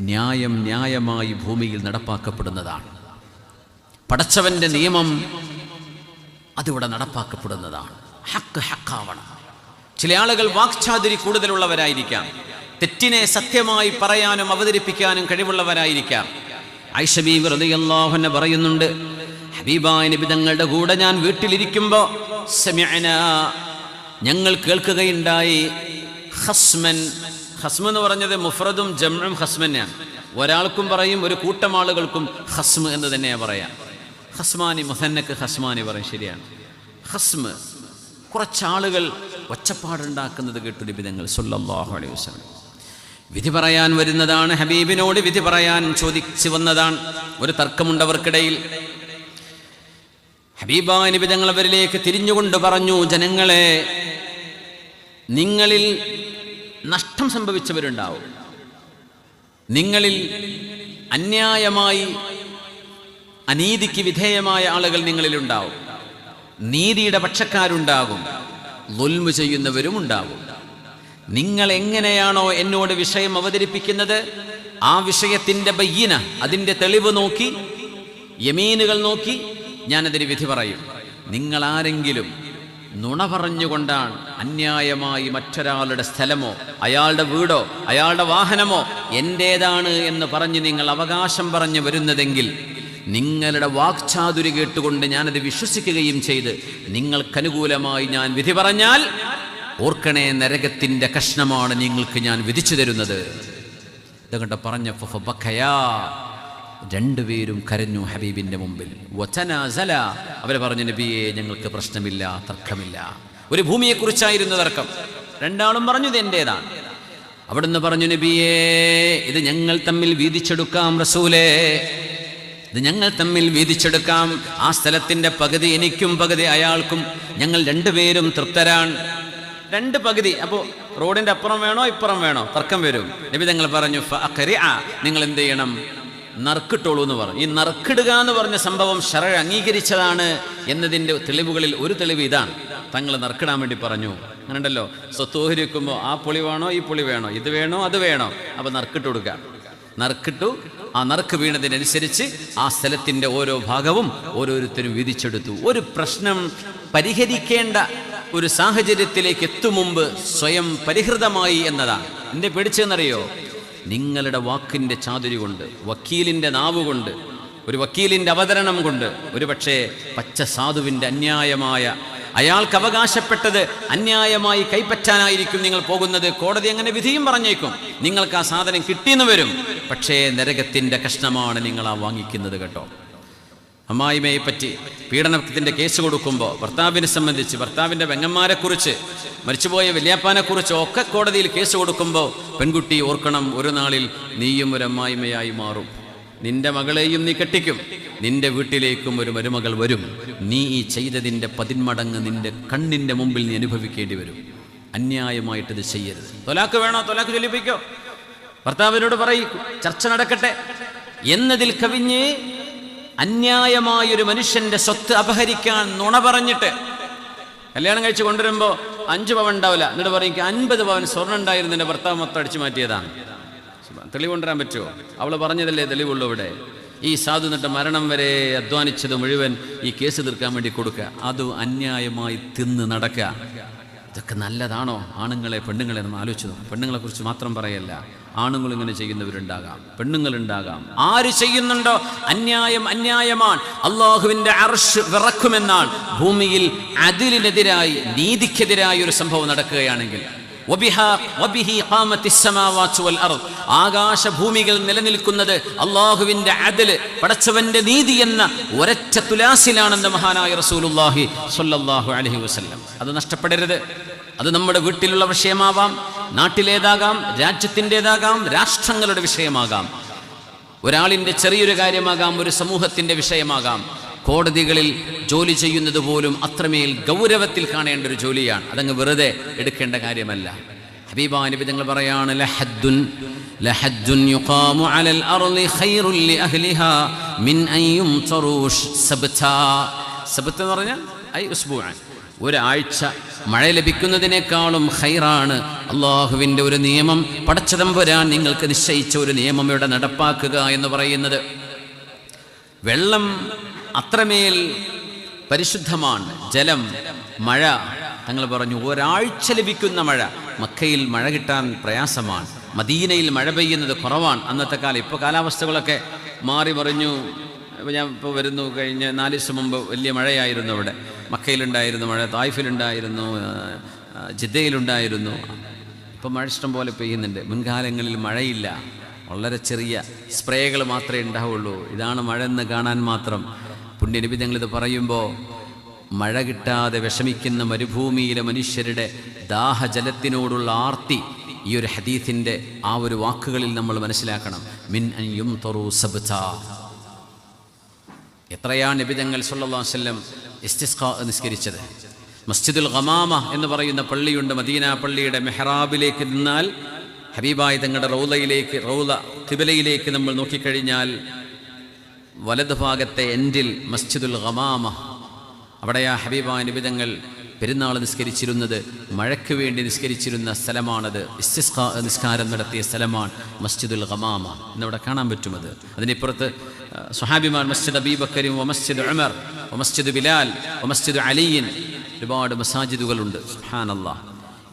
ന്യായമായി ഭൂമിയിൽ നടപ്പാക്കപ്പെടുന്നതാണ്. പടച്ചവന്റെ നിയമം അതിവിടെ നടപ്പാക്കപ്പെടുന്നതാണ്. ഹക്ക് ഹക്കാവണം. ചില ആളുകൾ വാക്ചാതുരി കൂടുതലുള്ളവരായിരിക്കാം, തെറ്റിനെ സത്യമായി പറയാനും അവതരിപ്പിക്കാനും കഴിവുള്ളവരായിരിക്കാം. ആയിഷ ബീവി റളിയല്ലാഹു അൻഹ പറയുന്നുണ്ട്, ഹബീബായ നബി തങ്ങളുടെ കൂടെ ഞാൻ വീട്ടിലിരിക്കുമ്പോൾ സമിഅനാ, ഞങ്ങൾ കേൾക്കുകയുണ്ടായി, ഖസ്മൻ. ഖസ്മ എന്ന് പറഞ്ഞത് മുഫ്രദും ജംഉം ഖസ്മന്നെയാണ്. ഒരാൾക്കും പറയും, ഒരു കൂട്ടം ആളുകൾക്കും ഖസ്മ എന്ന് തന്നെയാണ് പറയാം. ഖസ്മാനി, മുസന്നക്ക് ഖസ്മാനി പറയും, ശരിയാണ്. ഖസ്മ, കുറച്ചാളുകൾ ഒച്ചപ്പാടുണ്ടാക്കുന്നത് കേട്ടു നബി തങ്ങൾ സല്ലല്ലാഹു അലൈഹി വസല്ലം. വിധി പറയാൻ വരുന്നതാണ്, ഹബീബിനോട് വിധി പറയാൻ ചോദിച്ചു വന്നതാണ്. ഒരു തർക്കമുണ്ടവർക്കിടയിൽ. ഹബീബായ നബി തങ്ങൾ അവരിലേക്ക് തിരിഞ്ഞുകൊണ്ട് പറഞ്ഞു, ജനങ്ങളെ, നിങ്ങളിൽ നഷ്ടം സംഭവിച്ചവരുണ്ടാവും, നിങ്ങളിൽ അന്യായമായി അനീതിക്ക് വിധേയമായ ആളുകൾ നിങ്ങളിലുണ്ടാവും, നീതിയുടെ പക്ഷക്കാരുണ്ടാകും, ദുൽമ് ചെയ്യുന്നവരും ഉണ്ടാകും. നിങ്ങൾ എങ്ങനെയാണോ എന്നോട് വിഷയം അവതരിപ്പിക്കുന്നത്, ആ വിഷയത്തിൻ്റെ ബയ്യിന, അതിൻ്റെ തെളിവ് നോക്കി, യമീനുകൾ നോക്കി ഞാനതിന് വിധി പറയും. നിങ്ങളാരെങ്കിലും നുണ പറഞ്ഞുകൊണ്ടാണ് അന്യായമായി മറ്റൊരാളുടെ സ്ഥലമോ അയാളുടെ വീടോ അയാളുടെ വാഹനമോ എൻ്റേതാണ് എന്ന് പറഞ്ഞ് നിങ്ങൾ അവകാശം പറഞ്ഞു വരുന്നതെങ്കിൽ, നിങ്ങളുടെ വാക്ചാതുരി കേട്ടുകൊണ്ട് ഞാനത് വിശ്വസിക്കുകയും ചെയ്ത് നിങ്ങൾക്കനുകൂലമായി ഞാൻ വിധി പറഞ്ഞാൽ, ഓർക്കണേ, നരകത്തിൻ്റെ കഷ്ണമാണ് നിങ്ങൾക്ക് ഞാൻ വിധിച്ചു തരുന്നത്. ഇതുകൊണ്ട് പറഞ്ഞ രണ്ടുപേരും കരഞ്ഞു ഹബീബിൻ്റെ മുമ്പിൽ. വതനാസല, അവർ പറഞ്ഞു, നബിയെ, ഞങ്ങൾക്ക് പ്രശ്നമില്ല, തർക്കമില്ല. ഒരു ഭൂമിയെക്കുറിച്ചായിരുന്നു തർക്കം. രണ്ടാളും പറഞ്ഞു ഇത് എൻ്റേതാണ്. അവിടുന്ന് പറഞ്ഞു, നബിയേ, ഇത് ഞങ്ങൾ തമ്മിൽ വീതിച്ചെടുക്കാം റസൂലേ, ഇത് ഞങ്ങൾ തമ്മിൽ വീതിച്ചെടുക്കാം. ആ സ്ഥലത്തിൻ്റെ പകുതി എനിക്കും പകുതി അയാൾക്കും, ഞങ്ങൾ രണ്ടുപേരും തൃപ്തരാണ്. രണ്ട് പകുതി. അപ്പോൾ റോഡിൻ്റെ അപ്പുറം വേണോ ഇപ്പുറം വേണോ, തർക്കം വരും. നബി തങ്ങൾ പറഞ്ഞു, നിങ്ങൾ എന്ത് ചെയ്യണം, നറുക്കിട്ടോളൂ എന്ന് പറഞ്ഞു. ഈ നറുക്കിടുക എന്ന് പറഞ്ഞ സംഭവം ശറഅ് അംഗീകരിച്ചതാണ് എന്നതിൻ്റെ തെളിവുകളിൽ ഒരു തെളിവ് ഇതാണ്. തങ്ങൾ നറുക്കിടാൻ വേണ്ടി പറഞ്ഞു. അങ്ങനെ ഉണ്ടല്ലോ, സ്വത്ത് ഓഹരി വെക്കുമ്പോൾ ആ പൊളി വേണോ ഈ പൊളി വേണോ, ഇത് വേണോ അത് വേണോ, അപ്പോൾ നറുക്കിട്ട് കൊടുക്കുക. നറുക്കിട്ടു. ആ നറുക്ക് വീണതിനനുസരിച്ച് ആ സ്ഥലത്തിൻ്റെ ഓരോ ഭാഗവും ഓരോരുത്തരും വിധിച്ചെടുത്തു. ഒരു പ്രശ്നം പരിഹരിക്കേണ്ട ഒരു സാഹചര്യത്തിലേക്ക് എത്തും മുമ്പ് സ്വയം പരിഹൃതമായി എന്നതാണ്. എന്നെ പേടിച്ചെന്നറിയോ? നിങ്ങളുടെ വാക്കിൻ്റെ ചാതുരി കൊണ്ട്, വക്കീലിൻ്റെ നാവ് കൊണ്ട്, ഒരു വക്കീലിൻ്റെ അവതരണം കൊണ്ട്, ഒരു പക്ഷേ പച്ച സാധുവിൻ്റെ അന്യായമായ, അയാൾക്ക് അവകാശപ്പെട്ടത് അന്യായമായി കൈപ്പറ്റാനായിരിക്കും നിങ്ങൾ പോകുന്നത്. കോടതി അങ്ങനെ വിധിയും പറഞ്ഞേക്കും. നിങ്ങൾക്ക് ആ സാധനം കിട്ടിയെന്ന് വരും. പക്ഷേ നരകത്തിൻ്റെ കഷ്ണമാണ് നിങ്ങൾ ആ വാങ്ങിക്കുന്നത് കേട്ടോ. അമ്മായിമ്മയെ പറ്റി പീഡനത്തിൻ്റെ കേസ് കൊടുക്കുമ്പോൾ, ഭർത്താവിനെ സംബന്ധിച്ച്, ഭർത്താവിൻ്റെ പെങ്ങന്മാരെക്കുറിച്ച്, മരിച്ചുപോയ വല്യാപ്പാനെക്കുറിച്ച് ഒക്കെ കോടതിയിൽ കേസ് കൊടുക്കുമ്പോൾ പെൺകുട്ടി ഓർക്കണം, ഒരു നാളിൽ നീയും ഒരു അമ്മായിമ്മയായി മാറും. നിന്റെ മകളെയും നീ കെട്ടിക്കും, നിന്റെ വീട്ടിലേക്കും ഒരു മരുമകൾ വരും. നീ ഈ ചെയ്തതിൻ്റെ 10 മടങ്ങ് നിന്റെ കണ്ണിൻ്റെ മുമ്പിൽ നീ അനുഭവിക്കേണ്ടി വരും. അന്യായമായിട്ടിത് ചെയ്യരുത്. തൊലാക്ക് വേണോ, തൊലാക്ക് ചൊല്ലിപ്പിക്കോ, ഭർത്താവിനോട് പറയും, ചർച്ച നടക്കട്ടെ എന്നതിൽ കവിഞ്ഞ് അന്യായമായൊരു മനുഷ്യന്റെ സ്വത്ത് അപഹരിക്കാൻ നുണ പറഞ്ഞിട്ട്, കല്യാണം കഴിച്ച് കൊണ്ടുവരുമ്പോൾ 5 പവൻ ഉണ്ടാവില്ല, എന്നിട്ട് പറയും 50 പവൻ സ്വർണ്ണം ഉണ്ടായിരുന്നു, എൻ്റെ ഭർത്താവ് മൊത്തം അടിച്ചു മാറ്റിയതാണ്. തെളിവ് കൊണ്ടുവരാൻ പറ്റുമോ? അവൾ പറഞ്ഞതല്ലേ തെളിവുള്ളൂ. ഇവിടെ ഈ സാധു എന്നിട്ട് മരണം വരെ അധ്വാനിച്ചത് മുഴുവൻ ഈ കേസ് തീർക്കാൻ വേണ്ടി കൊടുക്കുക, അതും അന്യായമായി തിന്ന് നടക്കുക. ഇതൊക്കെ നല്ലതാണോ? ആണുങ്ങളെ പെണ്ണുങ്ങളെ നമ്മൾ ആലോചിച്ചു. പെണ്ണുങ്ങളെ കുറിച്ച് മാത്രം പറയല്ല, ആണുങ്ങൾ ഇങ്ങനെ ചെയ്യുന്നവരുണ്ടാകാം, പെണ്ണുങ്ങളുണ്ടാകാം. ആര് ചെയ്യുന്നുണ്ടോ അന്യായം അന്യായമാണ്. അള്ളാഹുവിൻ്റെ അർശ് വിറക്കുമെന്നാണ്. ഭൂമിയിൽ അദിലിനെതിരായി, നീതിക്കെതിരായി ഒരു സംഭവം നടക്കുകയാണെങ്കിൽ, ആകാശഭൂമികൾ നിലനിൽക്കുന്നത് അള്ളാഹുവിന്റെ അദൽ, പടച്ചവന്റെ നീതി എന്ന ഒരൊറ്റ തുലാസിലാണെന്ന് മഹാനായ റസൂലുള്ളാഹി സ്വല്ലല്ലാഹു അലൈഹി വസല്ലം. അത് നഷ്ടപ്പെടരുത്. അത് നമ്മുടെ വീട്ടിലുള്ള വിഷയമാവാം, നാട്ടിലേതാകാം, രാജ്യത്തിൻ്റെതാകാം, രാഷ്ട്രങ്ങളുടെ വിഷയമാകാം, ഒരാളിൻ്റെ ചെറിയൊരു കാര്യമാകാം, ഒരു സമൂഹത്തിൻ്റെ വിഷയമാകാം. കോടതികളിൽ ജോലി ചെയ്യുന്നത് പോലും അത്രമേൽ ഗൗരവത്തിൽ കാണേണ്ട ഒരു ജോലിയാണ്. അതങ്ങ് വെറുതെ എടുക്കേണ്ട കാര്യമല്ല. ഹബീബാ നബി തങ്ങൾ പറയാണ്, ലഹദ്ദുൻ യുഖാമു അലൽ അർളി ഖൈറുൻ ലിഅഹ്ലിഹാ മിൻ അൻ യുംതറൂ സബ്താ. സബ്ത് എന്ന് പറഞ്ഞാൽ ഐ ഉസ്ബൂഅൻ, ഒരാഴ്ച മഴ ലഭിക്കുന്നതിനേക്കാളും ഖൈറാണ് അള്ളാഹുവിൻ്റെ ഒരു നിയമം, പടച്ചതമ്പുരാൻ നിങ്ങൾക്ക് നിശ്ചയിച്ച ഒരു നിയമം ഇവിടെ നടപ്പാക്കുക എന്ന് പറയുന്നത്. വെള്ളം അത്രമേൽ പരിശുദ്ധമാണ്. ജലം, മഴ, തങ്ങൾ പറഞ്ഞു ഒരാഴ്ച ലഭിക്കുന്ന മഴ. മക്കയിൽ മഴ കിട്ടാൻ പ്രയാസമാണ്, മദീനയിൽ മഴ പെയ്യുന്നത് കുറവാണ് അന്നത്തെ കാലം. ഇപ്പോൾ കാലാവസ്ഥകളൊക്കെ മാറി മറിഞ്ഞു. ഞാൻ ഇപ്പോൾ വരുന്നു, കഴിഞ്ഞ 4 ദിവസം മുമ്പ് വലിയ മഴയായിരുന്നു. അവിടെ മക്കയിലുണ്ടായിരുന്നു മഴ, തായിഫിലുണ്ടായിരുന്നു, ജിദ്ദയിലുണ്ടായിരുന്നു. ഇപ്പോൾ മഴ ഇഷ്ടം പോലെ പെയ്യുന്നുണ്ട്. മുൻകാലങ്ങളിൽ മഴയില്ല, വളരെ ചെറിയ സ്പ്രേകൾ മാത്രമേ ഉണ്ടാവുള്ളൂ. ഇതാണ് മഴ എന്ന് കാണാൻ മാത്രം. പുണ്യനബി ഞങ്ങളിത് പറയുമ്പോൾ, മഴ കിട്ടാതെ വിഷമിക്കുന്ന മരുഭൂമിയിലെ മനുഷ്യരുടെ ദാഹജലത്തിനോടുള്ള ആർത്തി ഈ ഒരു ഹദീസിൻ്റെ ആ ഒരു വാക്കുകളിൽ നമ്മൾ മനസ്സിലാക്കണം. മിൻ അൻ യുംതറു സബ്താ. എത്രയാണ് നബി തങ്ങൾ സല്ലല്ലാഹു അലൈഹി വസല്ലം ഇസ്തിസ്ഖാ നിസ്കരിച്ചത്. മസ്ജിദുൽ ഗമാമ എന്ന് പറയുന്ന പള്ളിയുണ്ട്. മദീന പള്ളിയുടെ മെഹ്റാബിലേക്ക് നിന്നാൽ ഹബീബായ തങ്ങളുടെ റൗള ഖിബലയിലേക്ക് നമ്മൾ നോക്കിക്കഴിഞ്ഞാൽ വലത് ഭാഗത്തെ എൻഡിൽ മസ്ജിദുൽ ഗമാമ, അവിടെയാ ഹബീബായ നബി തങ്ങൾ പെരുന്നാൾ നിസ്കരിച്ചിരുന്നത്. മഴയ്ക്ക് വേണ്ടി നിസ്കരിച്ചിരുന്ന സ്ഥലമാണത്. ഇസ്തിസ്ഖാ നിസ്കാരം നടത്തിയ സ്ഥലമാണ് മസ്ജിദുൽ ഗമാമ. ഇന്നവിടെ കാണാൻ പറ്റുമത്. അതിനിപ്പുറത്ത് സ്വഹാബിമാർ മസ്ജിദ് അബീ ബക്കറും മസ്ജിദ് ഉമർ മസ്ജിദ് ബിലാൽ മസ്ജിദ് അലിയിൻ, ഒരുപാട് മസാജിദുകളുണ്ട്. സുബ്ഹാനല്ലാഹ്.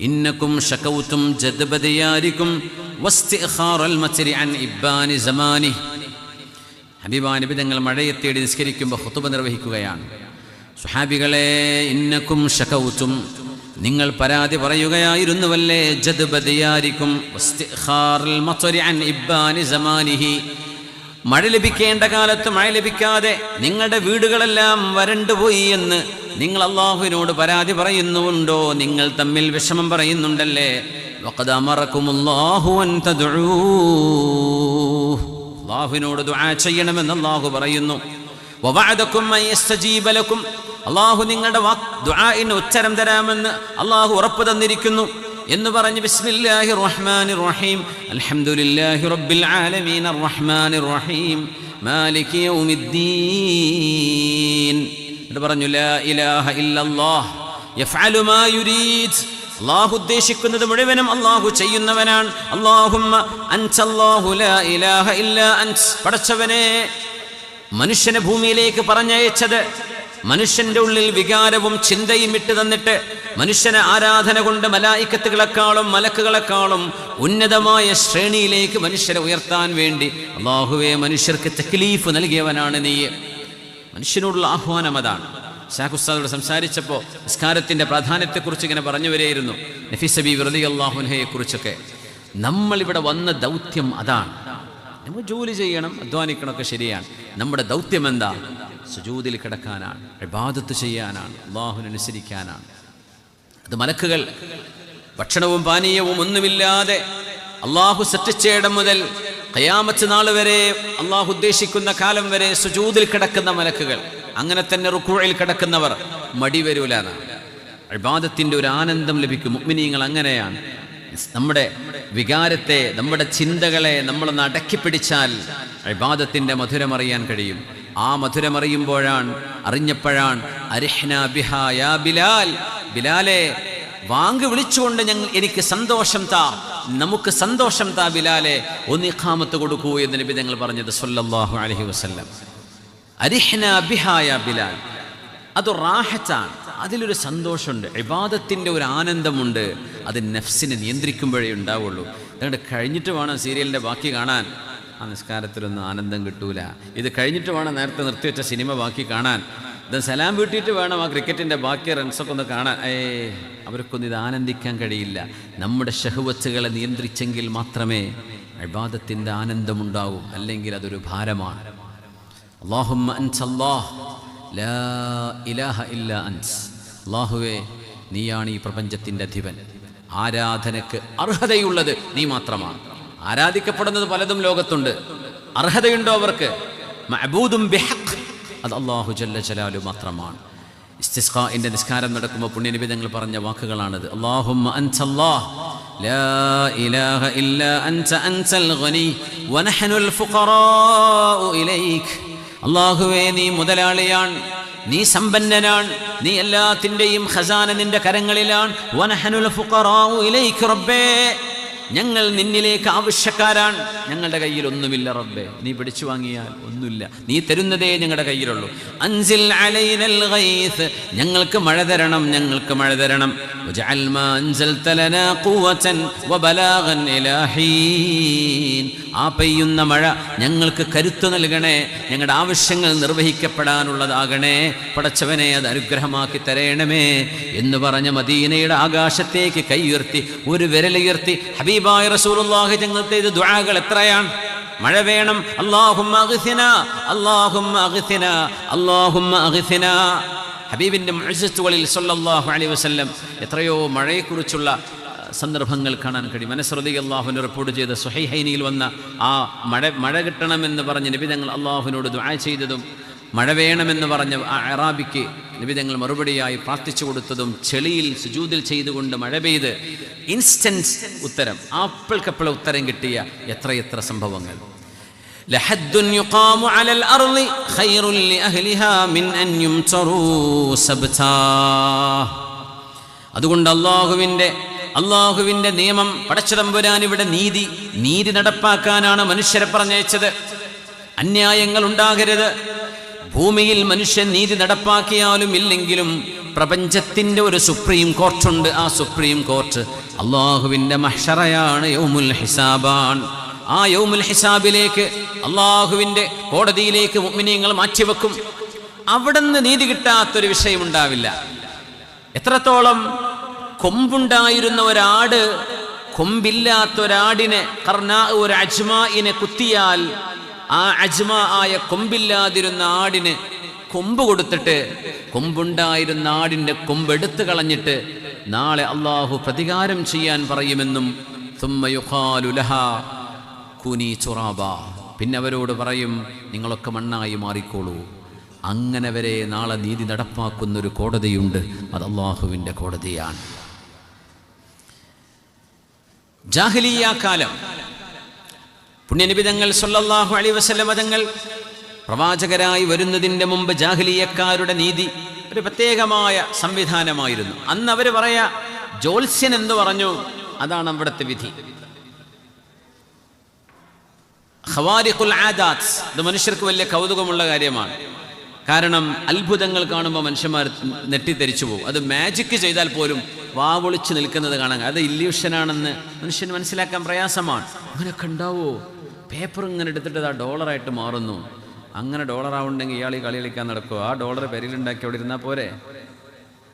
ഇന്നകും ശകൗതും ജദ്ബദിയാരികും വസ്തിഖാറൽ മത്രി അൻ ഇബ്ബാനി സമാനി. ഹബീബായ നബി തങ്ങൾ മഴയെ തേടി നിസ്കരിക്കുമ്പോൾ ഖുതുബ നിർവഹിക്കുകയാണ്. സുഹാബികളെ, ഇന്നകും ശകൗതും, നിങ്ങൾ പരാതി പറയുകയായിരുന്നുവല്ലേ, ജദ്ബദിയാരികും വസ്തിഖാറൽ മത്രി അൻ ഇബ്ബാനി സമാനിഹി, മഴ ലഭിക്കേണ്ട കാലത്ത് മഴ ലഭിക്കാതെ നിങ്ങളുടെ വീടുകളെല്ലാം വരണ്ടുപോയി എന്ന് നിങ്ങൾ അല്ലാഹുവിനോട് പരാതി പറയുന്നുണ്ടോ? നിങ്ങൾ തമ്മിൽ വിഷമം പറയുന്നുണ്ടല്ലേ? വഖദ് അമറകുമുല്ലാഹു അൻ തദ്ഉ, അല്ലാഹുവിനോട് ദുആ ചെയ്യണമെന്ന് അല്ലാഹു പറയുന്നു. വവഅദകും അൻ യസ്തജീബ ലക്കും, അല്ലാഹു നിങ്ങളുടെ ദുആഇന് ഉത്തരം തരാമെന്ന് അല്ലാഹു ഉറപ്പ് തന്നിരിക്കുന്നു എന്ന് പറഞ്ഞ് ബിസ്മില്ലാഹിർ റഹ്മാനിർ റഹീം അൽഹംദുലില്ലാഹി റബ്ബിൽ ആലമീൻ അർറഹ്മാനിർ റഹീം മാലികി യൗമിദ്ദീൻ എന്ന് പറഞ്ഞു. ലാ ഇലാഹ ഇല്ലല്ലാഹ് യഫ്അലു മാ യുരീദ്, അല്ലാഹു ഉദ്ദേശിക്കുന്നത് മുഴുവനും അല്ലാഹു ചെയ്യുന്നവനാണ്. അല്ലാഹുമ്മ അൻതല്ലാഹു ലാ ഇലാഹ ഇല്ലാ അൻത്, പടച്ചവനെ, മനുഷ്യനെ ഭൂമിയിലേക്ക് പറഞ്ഞയച്ചത് മനുഷ്യന്റെ ഉള്ളിൽ വികാരവും ചിന്തയും ഇട്ട് തന്നിട്ട് മനുഷ്യനെ ആരാധന കൊണ്ട് മലായിക്കത്തുകളെക്കാളും മലക്കുകളെക്കാളും ഉന്നതമായ ശ്രേണിയിലേക്ക് മനുഷ്യരെ ഉയർത്താൻ വേണ്ടി അല്ലാഹുവേ മനുഷ്യർക്ക് തക്ലീഫ് നൽകിയവനാണ് നീ. മനുഷ്യനോടുള്ള ആഹ്വാനം അതാണ്. ഷാഖ് ഉസ്താദോട് സംസാരിച്ചപ്പോൾ നിസ്കാരത്തിൻ്റെ പ്രാധാന്യത്തെക്കുറിച്ച് ഇങ്ങനെ പറഞ്ഞു വരികയായിരുന്നു. നഫീസ ബീവി റളിയല്ലാഹു അൻഹയെ കുറിച്ചൊക്കെ. നമ്മളിവിടെ വന്ന ദൗത്യം അതാണ്. നമ്മൾ ജോലി ചെയ്യണം, അധ്വാനിക്കണമൊക്കെ ശരിയാണ്. നമ്മുടെ ദൗത്യം എന്താ? സുജൂദിൽ കിടക്കാനാണ്, ഇബാദത്ത് ചെയ്യാനാണ്, അല്ലാഹുവിനെ അനുസരിക്കാനാണ്. അത് മലക്കുകൾ ഭക്ഷണവും പാനീയവും ഒന്നുമില്ലാതെ അള്ളാഹു സൃഷ്ടിച്ചയിടം മുതൽ ഖിയാമത്ത് നാൾ വരെ അള്ളാഹു ഉദ്ദേശിക്കുന്ന കാലം വരെ സുജൂദിൽ കിടക്കുന്ന മലക്കുകൾ, അങ്ങനെ തന്നെ റുക്കൂഇൽ കിടക്കുന്നവർ മടി വരൂലാണ്. ഇബാദത്തിൻ്റെ ഒരു ആനന്ദം ലഭിക്കും. മുഅ്മിനീങ്ങൾ അങ്ങനെയാണ്. നമ്മുടെ വികാരത്തെ, നമ്മുടെ ചിന്തകളെ നമ്മളൊന്ന് അടക്കി പിടിച്ചാൽ ഇബാദത്തിൻ്റെ മധുരമറിയാൻ കഴിയും. ആ മധുരമറിയുമ്പോഴാണ്, അറിഞ്ഞപ്പോഴാണ് അരിഹ്നാ ബിഹാ യാ ബിലാൽ, ബിലാലെ വാങ്ക് വിളിച്ചുകൊണ്ട് എനിക്ക് സന്തോഷം താ, നമുക്ക് സന്തോഷം താ ബിലാലെ, ഒന്ന് ഇഖാമത്ത് കൊടുക്കൂ എന്ന് നബി തങ്ങൾ പറഞ്ഞത് സല്ലല്ലാഹു അലൈഹി വസല്ലം. അരിഹ്നാ ബിഹാ യാ ബിലാൽ, അത് റാഹത്താണ്, അതിലൊരു സന്തോഷമുണ്ട്, ഇബാദത്തിൻ്റെ ഒരു ആനന്ദമുണ്ട്. അത് നഫ്സിനെ നിയന്ത്രിക്കുമ്പോഴേ ഉണ്ടാവുള്ളൂ. അതുകൊണ്ട് കഴിഞ്ഞിട്ട് വേണം സീരിയലിൻ്റെ ബാക്കി കാണാൻ. ആ നിസ്കാരത്തിലൊന്നും ആനന്ദം കിട്ടൂല. ഇത് കഴിഞ്ഞിട്ട് വേണം നേരത്തെ നിർത്തിവെച്ച സിനിമ ബാക്കി കാണാൻ. ഇത് സലാം വീട്ടിയിട്ട് വേണം ആ ക്രിക്കറ്റിൻ്റെ ബാക്കി റൺസൊക്കെ ഒന്ന് കാണാൻ. അവർക്കൊന്നും ഇത് ആനന്ദിക്കാൻ കഴിയില്ല. നമ്മുടെ ശഹ്വത്തുകളെ നിയന്ത്രിച്ചെങ്കിൽ മാത്രമേ ഇബാദത്തിൻ്റെ ആനന്ദമുണ്ടാവൂ, അല്ലെങ്കിൽ അതൊരു ഭാരമാണ്. അല്ലാഹുമ്മ അൻതല്ലാഹ് ലാ ഇലാഹ ഇല്ലാ അൻത്, അല്ലാഹുവേ നീയാണ് ഈ പ്രപഞ്ചത്തിൻ്റെ അധിപൻ, ആരാധനക്ക് അർഹതയുള്ളത് നീ മാത്രമാണ്. ആരാധിക്കപ്പെടുന്നത് പലതും ലോകത്തുണ്ട്, അർഹതയുണ്ടോ അവർക്ക്? മഅബൂദും ബിഹഖ്, അത് അല്ലാഹു ജല്ല ജലാലു മാത്രമാണ്. ഇസ്തിസ്ഖാഇന്റെ നിസ്കാരം നടക്കുമ്പോൾ പുണ്യനബി തങ്ങൾ പറഞ്ഞ വാക്കുകളാണിത്. അല്ലാഹുമ്മ അൻതല്ലാഹ് ലാ ഇലാഹ ഇല്ലാ അൻത അൻതൽ ഗനി വനഹ്നുൽ ഫുഖറാഉ ഇലൈക്, അല്ലാഹുവേ നീ മുതലാളിയാണ്, നീ സമ്പന്നനാണ്, നീ എല്ലാത്തിൻ്റെയും ഖസാന നിന്റെ കരങ്ങളിലാണ്. വനഹ്നുൽ ഫുഖറാഉ ഇലൈക റബ്ബേ, ഞങ്ങൾ നിന്നിലേക്ക് ആവശ്യക്കാരാണ്, ഞങ്ങളുടെ കയ്യിൽ ഒന്നുമില്ല റബ്ബേ, നീ പിടിച്ചു വാങ്ങിയാൽ ഒന്നുമില്ല, നീ തരുന്നതേ ഞങ്ങളുടെ കയ്യിലുള്ളൂ. അൻസിൽ അലൈനൽ ഗൈസ്, ഞങ്ങൾക്ക് മഴ തരണം, ഞങ്ങൾക്ക് മഴ തരണം. വജഅൽ മാ അൻസൽത ലനാ ഖുവതൻ വബലാഗൻ ഇലാഹീൻ, ആ പെയ്യുന്ന മഴ ഞങ്ങൾക്ക് കരുത്ത് നൽകണേ, ഞങ്ങളുടെ ആവശ്യങ്ങൾ നിർവഹിക്കപ്പെടാനുള്ളതാകണേ, പടച്ചവനെ അത് അനുഗ്രഹമാക്കി തരേണമേ എന്ന് പറഞ്ഞ മദീനയുടെ ആകാശത്തേക്ക് കൈയുയർത്തി ഒരു വിരലുയർത്തി ഹബീബായ റസൂലുള്ളാഹി തങ്ങളുടെ ഇത് ദുആകൾ എത്രയാണ്? മഴ വേണം, അല്ലാഹുമ്മ അഗ്സിനാ, അല്ലാഹുമ്മ അഗ്സിനാ, അല്ലാഹുമ്മ അഗ്സിനാ. ഹബീബിൻ്റെ മുഅ്ജിസത്തുകളിൽ സല്ലല്ലാഹു അലൈഹി വസല്ലം എത്രയോ മഴയെക്കുറിച്ചുള്ള സന്ദർഭങ്ങൾ കാണാൻ കഴിയും. അനസ് റളിയല്ലാഹു അൻഹു റിപ്പോർട്ട് ചെയ്ത സ്വഹീഹൈനിൽ വന്ന ആ മഴ കിട്ടണമെന്ന് പറഞ്ഞ് നബി തങ്ങൾ അള്ളാഹുവിനോട് ദുആ ചെയ്തതും മഴ വേണമെന്ന് പറഞ്ഞ ആ അറാബിക്ക് നബി തങ്ങൾ മറുപടിയായി പ്രാർത്ഥിച്ചു കൊടുത്തതും ചെളിയിൽ സുജൂദിൽ ചെയ്തുകൊണ്ട് മഴ പെയ്ത് ഇൻസ്റ്റൻസ് ഉത്തരം, അപ്പോൾക്കപ്പോൾ ഉത്തരം കിട്ടിയ എത്രയെത്ര സംഭവങ്ങൾ. لحد يقام على الأرض خير لأهلها من أن يمتروا سبتا. അതുകൊണ്ട് അള്ളാഹുവിൻ്റെ നിയമം പടച്ചതമ്പുരാൻ ഇവിടെ നീതി നടപ്പാക്കാനാണ് മനുഷ്യരെ പറഞ്ഞയച്ചത്. അന്യായങ്ങൾ ഉണ്ടാകരുത്. ഭൂമിയിൽ മനുഷ്യൻ നീതി നടപ്പാക്കിയാലും ഇല്ലെങ്കിലും പ്രപഞ്ചത്തിൻ്റെ ഒരു സുപ്രീം കോർട്ടുണ്ട്. ആ സുപ്രീം കോർട്ട് അള്ളാഹുവിൻ്റെ മഹ്ശറയാണ്, യൗമുൽ ഹിസാബാൻ. ആ യൗമുൽ ഹിസാബിലേക്ക് അള്ളാഹുവിൻ്റെ കോടതിയിലേക്ക് മുഅ്മിനീങ്ങൾ മാറ്റിവെക്കും. അവിടുന്ന് നീതി കിട്ടാത്തൊരു വിഷയമുണ്ടാവില്ല. എത്രത്തോളം കൊമ്പുണ്ടായിരുന്ന ഒരാട് കൊമ്പില്ലാത്തൊരാടിനെ ഒരു അജ്മാഇനെ കുത്തിയാൽ ആ അജ്മാ ആയ കൊമ്പില്ലാതിരുന്ന ആടിന് കൊമ്പ് കൊടുത്തിട്ട് കൊമ്പുണ്ടായിരുന്ന ആടിൻ്റെ കൊമ്പെടുത്ത് കളഞ്ഞിട്ട് നാളെ അള്ളാഹു പ്രതികാരം ചെയ്യാൻ പറയുമെന്നും ثم يقال لها كوني ترابا, പിന്നെ അവരോട് പറയും നിങ്ങളൊക്കെ മണ്ണായി മാറിക്കോളൂ. അങ്ങനെ വരെ നാളെ നീതി നടപ്പാക്കുന്നൊരു കോടതിയുണ്ട്. അത് അള്ളാഹുവിൻ്റെ കോടതിയാണ്. ജാഹിലിയ്യ കാലം പുണ്യനബി തങ്ങൾ സല്ലല്ലാഹു അലൈഹി വസല്ലം തങ്ങൾ പ്രവാചകരായി വരുന്നതിൻ്റെ മുമ്പ് ജാഹിലിയ്യക്കാരുടെ നീതി ഒരു പ്രത്യേകമായ സംവിധാനമായിരുന്നു. അന്ന് അവർ പറയാ ജോത്സ്യൻ എന്ന് പറഞ്ഞു, അതാണ് അവിടുത്തെ വിധി. ഖവാരിഖുൽ ആദാത്ത്, ഇത് മനുഷ്യർക്ക് വലിയ കൗതുകമുള്ള കാര്യമാണ്. കാരണം അത്ഭുതങ്ങൾ കാണുമ്പോൾ മനുഷ്യന്മാർ നെട്ടിത്തെരിച്ചു പോകും. അത് മാജിക്ക് ചെയ്താൽ പോലും വാവൊളിച്ച് നിൽക്കുന്നത് കാണാൻ, അത് ഇല്യൂഷനാണെന്ന് മനുഷ്യന് മനസ്സിലാക്കാൻ പ്രയാസമാണ്. അങ്ങനെയൊക്കെ ഉണ്ടാവോ? പേപ്പർ ഇങ്ങനെ എടുത്തിട്ട് ആ ഡോളറായിട്ട് മാറുന്നു. അങ്ങനെ ഡോളറാവുണ്ടെങ്കിൽ ഇയാൾ ഈ കളി കളിക്കാൻ നടക്കുമോ? ആ ഡോളർ പെരിയിലുണ്ടാക്കി അവിടെ ഇരുന്നാൽ പോരെ?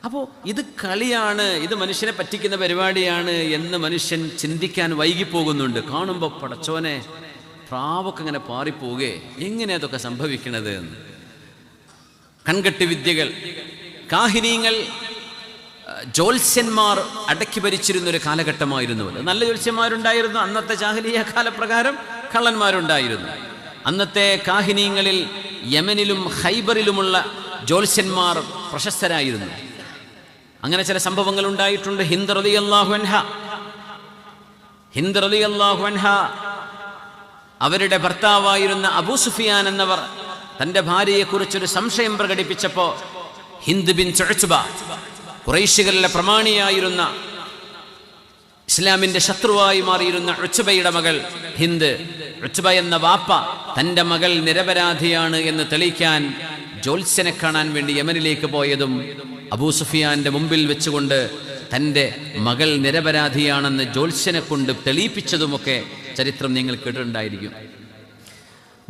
അപ്പോൾ ഇത് കളിയാണ്, ഇത് മനുഷ്യനെ പറ്റിക്കുന്ന പരിപാടിയാണ് എന്ന് മനുഷ്യൻ ചിന്തിക്കാൻ വൈകിപ്പോകുന്നുണ്ട്. കാണുമ്പോൾ പടച്ചോനെ, പ്രാവൊക്കെ ഇങ്ങനെ പാറിപ്പോകേ, എങ്ങനെ അതൊക്കെ സംഭവിക്കണത് എന്ന്. കൺകെട്ട് വിദ്യകൾ, കാഹിനീങ്ങൾ, ജ്യോത്സ്യന്മാർ അടക്കി ഭരിച്ചിരുന്നൊരു കാലഘട്ടമായിരുന്നു അത്. നല്ല ജ്യോത്സ്യന്മാരുണ്ടായിരുന്നു അന്നത്തെ ജാഹിലിയ്യ കാലപ്രകാരം, കള്ളന്മാരുണ്ടായിരുന്നു. അന്നത്തെ കാഹിനീങ്ങളിൽ യമനിലും ഖൈബറിലുമുള്ള ജ്യോത്സ്യന്മാർ പ്രശസ്തരായിരുന്നു. അങ്ങനെ ചില സംഭവങ്ങൾ ഉണ്ടായിട്ടുണ്ട്. ഹിന്ദ് റളിയല്ലാഹു അൻഹ അവരുടെ ഭർത്താവായിരുന്ന അബൂ സുഫിയാൻ എന്നവർ തൻ്റെ ഭാര്യയെക്കുറിച്ചൊരു സംശയം പ്രകടിപ്പിച്ചപ്പോൾ ഹിന്ദ് ബിൻത് ഉത്ബ, ഖുറൈശികളിലെ പ്രമാണിയായിരുന്ന ഇസ്ലാമിൻ്റെ ശത്രുവായി മാറിയിരുന്ന ഉത്ബയുടെ മകൾ ഹിന്ദ്, ഉത്ബ എന്ന വാപ്പ തൻ്റെ മകൾ നിരപരാധിയാണ് എന്ന് തെളിയിക്കാൻ ജ്യോത്സ്യനെ കാണാൻ വേണ്ടി യമനിലേക്ക് പോയതും അബൂ സുഫിയാന്റെ മുമ്പിൽ വെച്ചുകൊണ്ട് തൻ്റെ മകൾ നിരപരാധിയാണെന്ന് ജ്യോത്സ്യനെ കൊണ്ട് തെളിയിപ്പിച്ചതുമൊക്കെ ചരിത്രം നിങ്ങൾ കേട്ടിട്ടുണ്ടായിരിക്കും.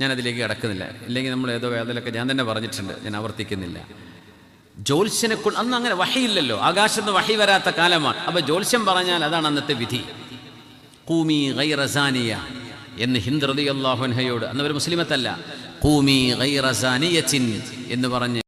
ഞാനതിലേക്ക് കടക്കുന്നില്ല, ഇല്ലെങ്കിൽ നമ്മൾ ഏതോ വേദനയിലൊക്കെ ഞാൻ തന്നെ പറഞ്ഞിട്ടുണ്ട്, ഞാൻ ആവർത്തിക്കുന്നില്ല. ജ്യോത്സ്യനെ കൊണ്ട് അന്ന് അങ്ങനെ വഹിയില്ലല്ലോ, ആകാശത്ത് വഹി വരാത്ത കാലമാണ്. അപ്പോൾ ജ്യോത്സ്യം പറഞ്ഞാൽ അതാണ് അന്നത്തെ വിധി. ഖൂമി ഗൈറ സാനിയ എന്ന് ഹിന്ദ് റളിയല്ലാഹു അൻഹയോട്, അന്ന് ഒരു മുസ്ലിമത്തല്ല, ഖൂമി ഗൈറ സാനിയത്തിൻ എന്ന് പറഞ്ഞ്